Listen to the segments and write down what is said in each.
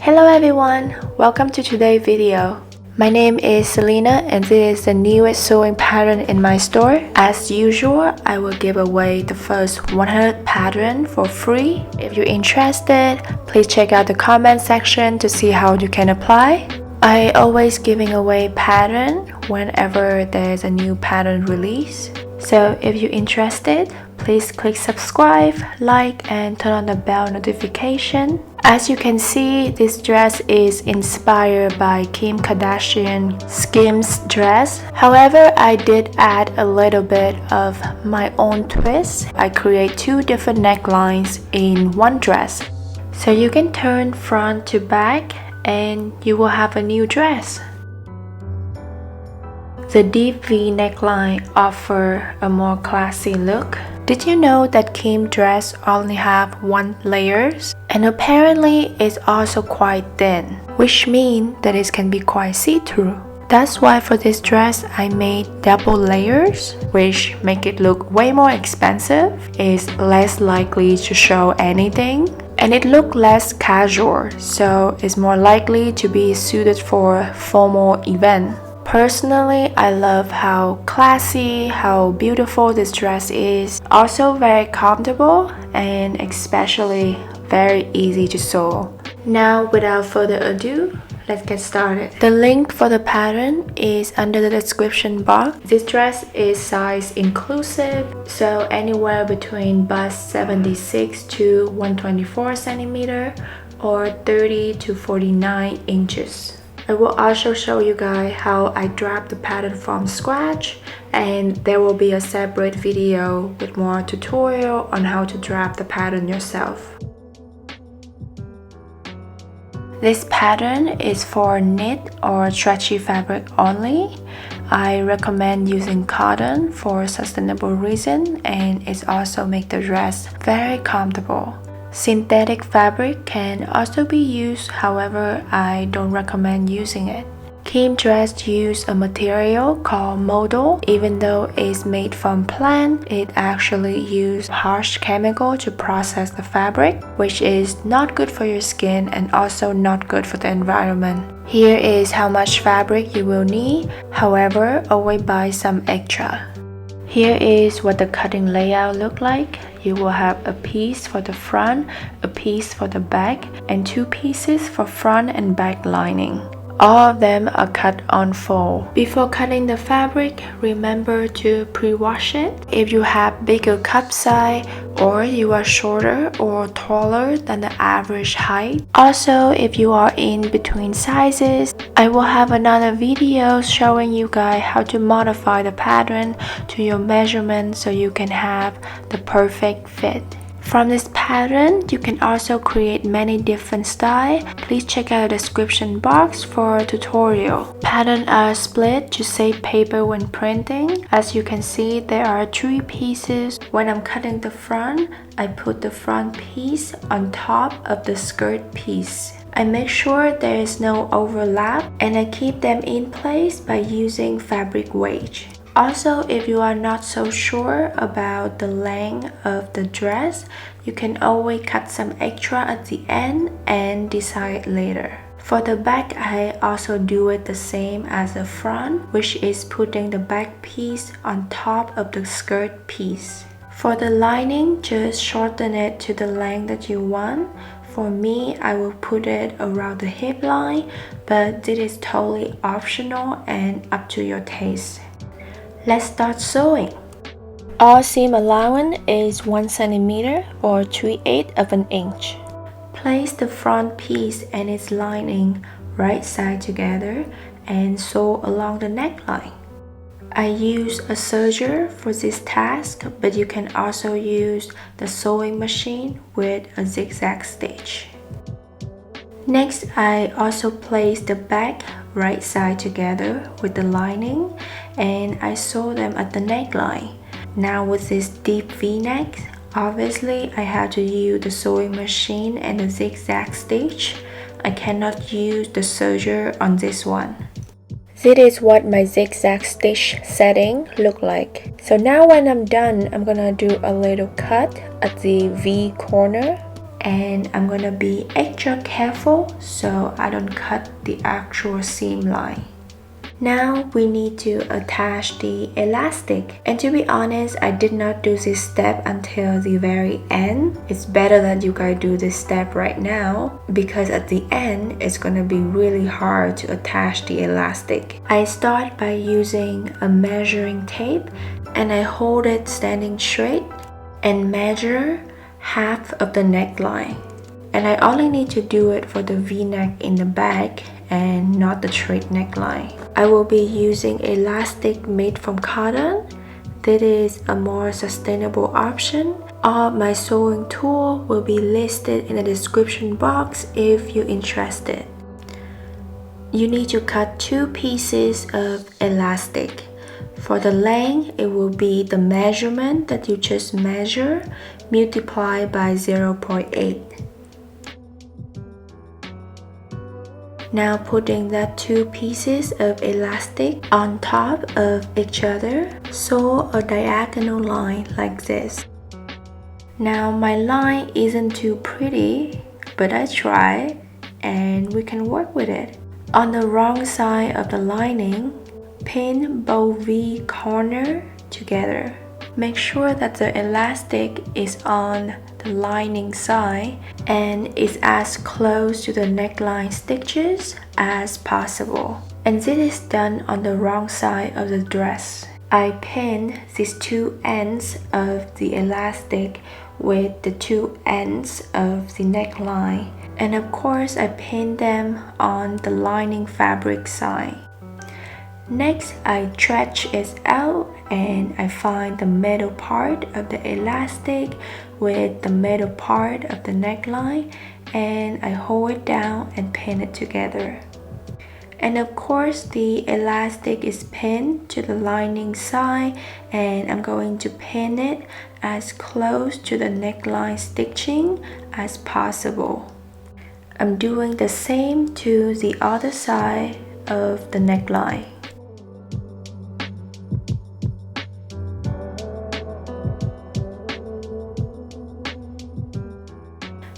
Hello everyone, welcome to today's video. My name is Selena and this is the newest sewing pattern in my store. As usual, I will give away the first 100 pattern for free. If you're interested, please check out the comment section to see how you can apply. I always giving away pattern whenever there's a new pattern release. So if you're interested, please click subscribe, like, and turn on the bell notification. As you can see, this dress is inspired by Kim Kardashian SKIMS dress. However, I did add a little bit of my own twist. I create two different necklines in one dress. So you can turn front to back and you will have a new dress. The deep V neckline offers a more classy look. Did you know that Kim dress only have one layers? And apparently it's also quite thin, which means that it can be quite see-through. That's why for this dress I made double layers, which make it look way more expensive. It's less likely to show anything. And it looks less casual, so it's more likely to be suited for a formal event. Personally, I love how classy, how beautiful this dress is. Also very comfortable and especially very easy to sew. Now, without further ado, let's get started. The link for the pattern is under the description box. This dress is size inclusive, so anywhere between bust 76 to 124 centimeter or 30 to 49 inches. I will also show you guys how I draft the pattern from scratch, and there will be a separate video with more tutorial on how to draft the pattern yourself. This pattern is for knit or stretchy fabric only. I recommend using cotton for sustainable reason, and it also makes the dress very comfortable. Synthetic fabric can also be used, however, I don't recommend using it. Kim dress use a material called modal. Even though it's made from plant, it actually uses harsh chemical to process the fabric, which is not good for your skin and also not good for the environment. Here is how much fabric you will need, however, always buy some extra. Here is what the cutting layout look like. You will have a piece for the front, a piece for the back, and two pieces for front and back lining. All of them are cut on fold. Before cutting the fabric, remember to pre-wash it. If you have bigger cup size or you are shorter or taller than the average height. Also, if you are in between sizes, I will have another video showing you guys how to modify the pattern to your measurement so you can have the perfect fit. From this pattern, you can also create many different styles. Please check out the description box for a tutorial. Patterns are split to save paper when printing. As you can see, there are 3 pieces. When I'm cutting the front, I put the front piece on top of the skirt piece. I make sure there is no overlap and I keep them in place by using fabric wedge. Also, if you are not so sure about the length of the dress, you can always cut some extra at the end and decide later. For the back, I also do it the same as the front, which is putting the back piece on top of the skirt piece. For the lining, just shorten it to the length that you want. For me, I will put it around the hip line, but this is totally optional and up to your taste. Let's start sewing. All seam allowance is 1 centimeter or 3/8 of an inch. Place the front piece and its lining right side together and sew along the neckline. I use a serger for this task, but you can also use the sewing machine with a zigzag stitch. Next, I also place the back right side together with the lining and I sew them at the neckline. Now with this deep V-neck, obviously I had to use the sewing machine and the zigzag stitch. I cannot use the serger on this one. This is what my zigzag stitch setting look like. So now when I'm done, I'm gonna do a little cut at the V corner. and I'm gonna be extra careful so I don't cut the actual seam line. Now we need to attach the elastic, and to be honest, I did not do this step until the very end. It's better that you guys do this step right now because at the end it's gonna be really hard to attach the elastic. I start by using a measuring tape and I hold it standing straight and measure half of the neckline. And I only need to do it for the V-neck in the back and not the straight neckline. I will be using elastic made from cotton. This is a more sustainable option. All my sewing tool will be listed in the description box if you're interested. You need to cut 2 pieces of elastic. For the length, it will be the measurement that you just measure multiplied by 0.8. Now putting that 2 pieces of elastic on top of each other, sew a diagonal line like this. Now my line isn't too pretty, but I tried and we can work with it. On the wrong side of the lining, pin both V corner together. Make sure that the elastic is on the lining side and is as close to the neckline stitches as possible. And this is done on the wrong side of the dress. I pin these 2 ends of the elastic with the 2 ends of the neckline. And of course, I pin them on the lining fabric side. Next, I stretch it out and I find the middle part of the elastic with the middle part of the neckline, and I hold it down and pin it together. And of course, the elastic is pinned to the lining side, and I'm going to pin it as close to the neckline stitching as possible. I'm doing the same to the other side of the neckline.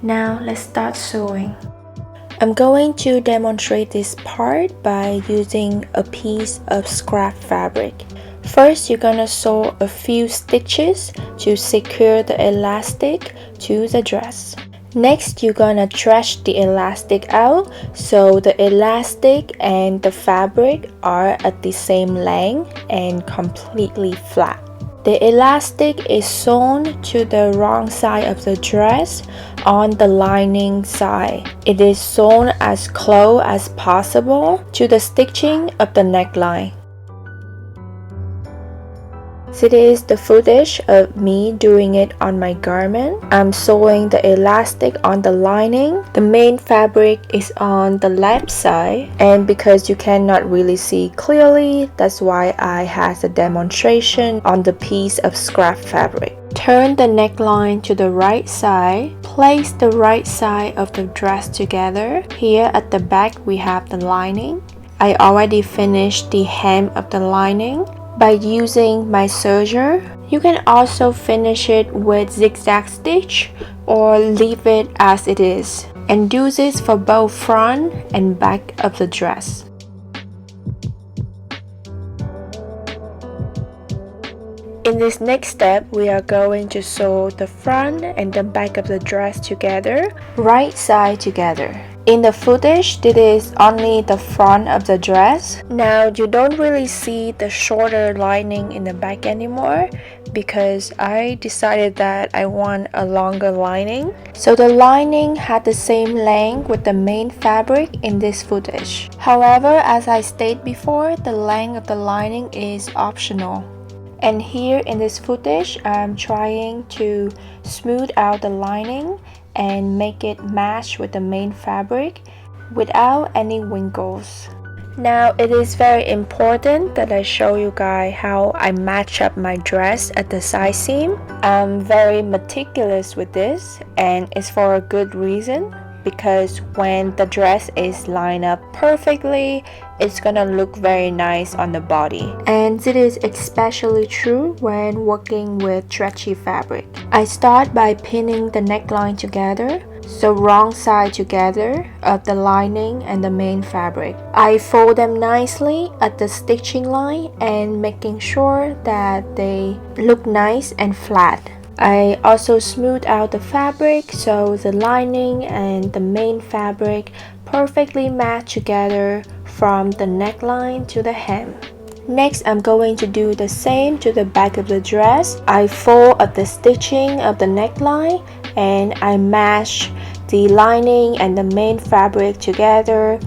Now let's start sewing. I'm going to demonstrate this part by using a piece of scrap fabric. First, you're gonna sew a few stitches to secure the elastic to the dress. Next, you're gonna stretch the elastic out so the elastic and the fabric are at the same length and completely flat. The elastic is sewn to the wrong side of the dress on the lining side. It is sewn as close as possible to the stitching of the neckline. This is the footage of me doing it on my garment. I'm sewing the elastic on the lining. The main fabric is on the left side, and because you cannot really see clearly, that's why I have a demonstration on the piece of scrap fabric. Turn the neckline to the right side. Place the right side of the dress together. Here at the back we have the lining. I already finished the hem of the lining by using my serger. You can also finish it with zigzag stitch or leave it as it is, and do this for both front and back of the dress. In this next step, we are going to sew the front and the back of the dress together, right side together. In the footage, this is only the front of the dress. Now, you don't really see the shorter lining in the back anymore because I decided that I want a longer lining. So the lining had the same length with the main fabric in this footage. However, as I stated before, the length of the lining is optional. And here in this footage, I'm trying to smooth out the lining and make it match with the main fabric without any wrinkles. Now it is very important that I show you guys how I match up my dress at the side seam. I'm very meticulous with this, and it's for a good reason. because when the dress is lined up perfectly, it's gonna look very nice on the body. And it is especially true when working with stretchy fabric. I start by pinning the neckline together, so wrong side together of the lining and the main fabric. I fold them nicely at the stitching line and making sure that they look nice and flat. I also smooth out the fabric so the lining and the main fabric perfectly match together from the neckline to the hem. Next, I'm going to do the same to the back of the dress. I fold up the stitching of the neckline and I match the lining and the main fabric together,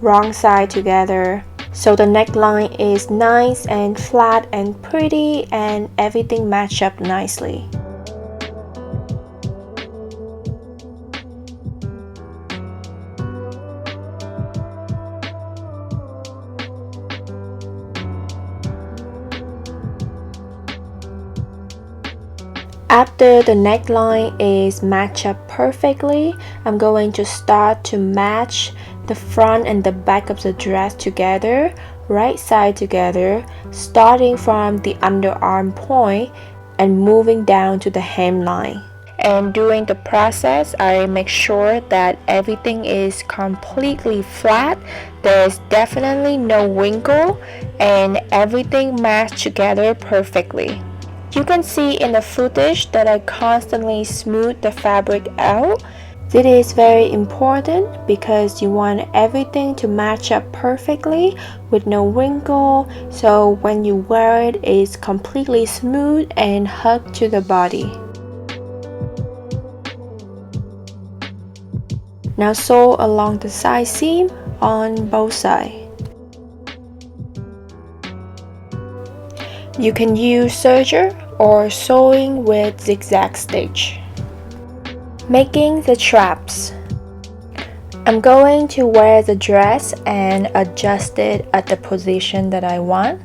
wrong side together. So the neckline is nice and flat and pretty and everything match up nicely. After the neckline is matched up perfectly, I'm going to start to match the front and the back of the dress together, right side together, starting from the underarm point and moving down to the hemline. And during the process, I make sure that everything is completely flat. There's definitely no wrinkle and everything matched together perfectly. You can see in the footage that I constantly smooth the fabric out. This is very important because you want everything to match up perfectly with no wrinkle, so when you wear it, it's completely smooth and hugged to the body. Now sew along the side seam on both sides. You can use serger or sewing with zigzag stitch. Making the straps. I'm going to wear the dress and adjust it at the position that I want.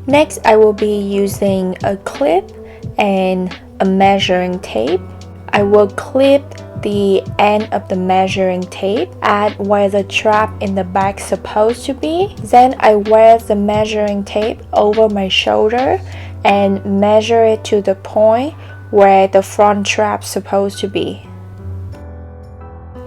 Next, I will be using a clip and a measuring tape. I will clip the end of the measuring tape at where the strap in the back is supposed to be. Then I wear the measuring tape over my shoulder and measure it to the point where the front strap is supposed to be.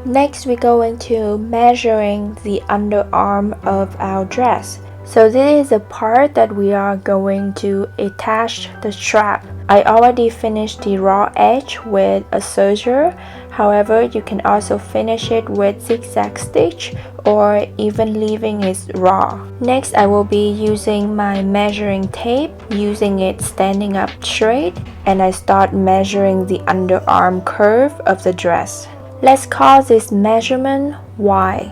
Next, we're going to measuring the underarm of our dress. So this is the part that we are going to attach the strap. I already finished the raw edge with a serger. However, you can also finish it with zigzag stitch or even leaving it raw. Next, I will be using my measuring tape, using it standing up straight, and I start measuring the underarm curve of the dress. Let's call this measurement Y.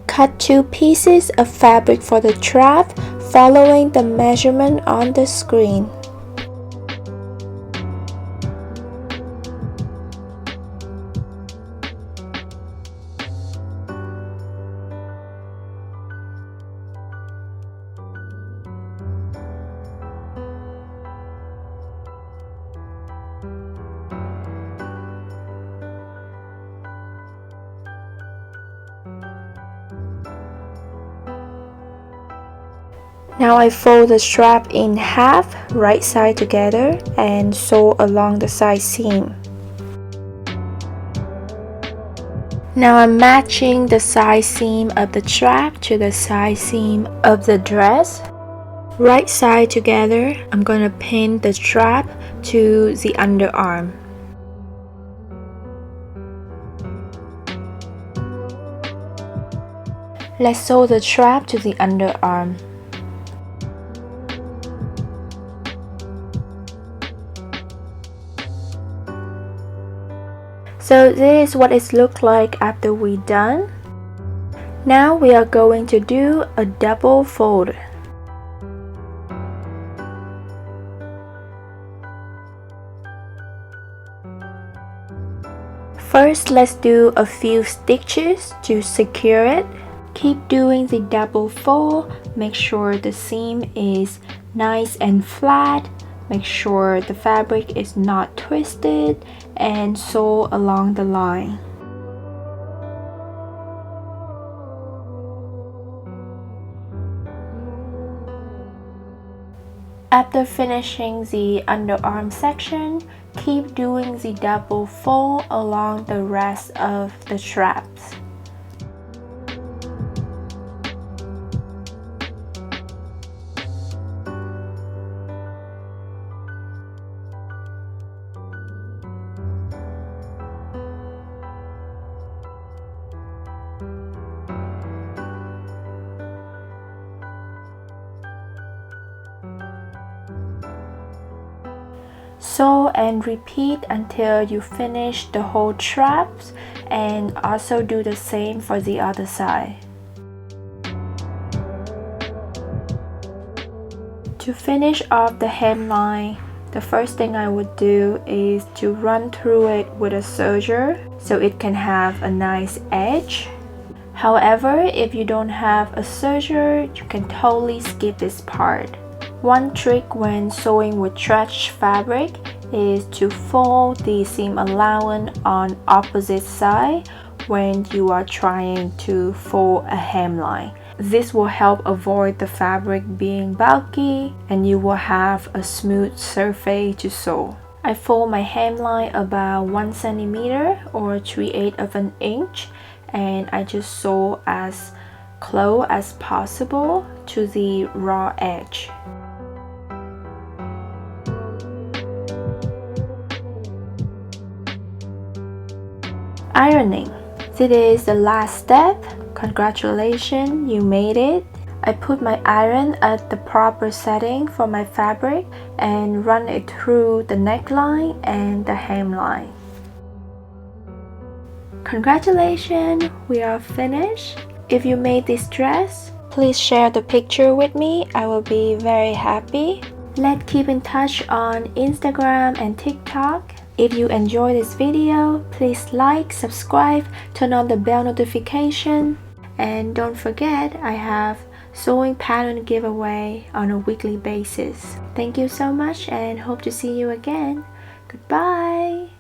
Cut 2 pieces of fabric for the strap, following the measurement on the screen. Now I fold the strap in half, right side together, and sew along the side seam. Now I'm matching the side seam of the strap to the side seam of the dress. Right side together, I'm going to pin the strap to the underarm. Let's sew the strap to the underarm. So this is what it looks like after we're done. Now we are going to do a double fold. First, let's do a few stitches to secure it. Keep doing the double fold. Make sure the seam is nice and flat. Make sure the fabric is not twisted and sew along the line. After finishing the underarm section, keep doing the double fold along the rest of the straps. Sew and repeat until you finish the whole straps, and also do the same for the other side. To finish off the hemline, the first thing I would do is to run through it with a serger so it can have a nice edge. However, if you don't have a serger, you can totally skip this part. One trick when sewing with stretch fabric is to fold the seam allowance on opposite side when you are trying to fold a hemline. This will help avoid the fabric being bulky and you will have a smooth surface to sew. I fold my hemline about 1 centimeter or 3/8 of an inch, and I just sew as close as possible to the raw edge. Ironing. This is the last step. Congratulations, you made it. I put my iron at the proper setting for my fabric and run it through the neckline and the hemline. Congratulations, we are finished. If you made this dress, please share the picture with me. I will be very happy. Let's keep in touch on Instagram and TikTok. If you enjoyed this video, please like, subscribe, turn on the bell notification, and don't forget I have sewing pattern giveaway on a weekly basis. Thank you so much and hope to see you again. Goodbye!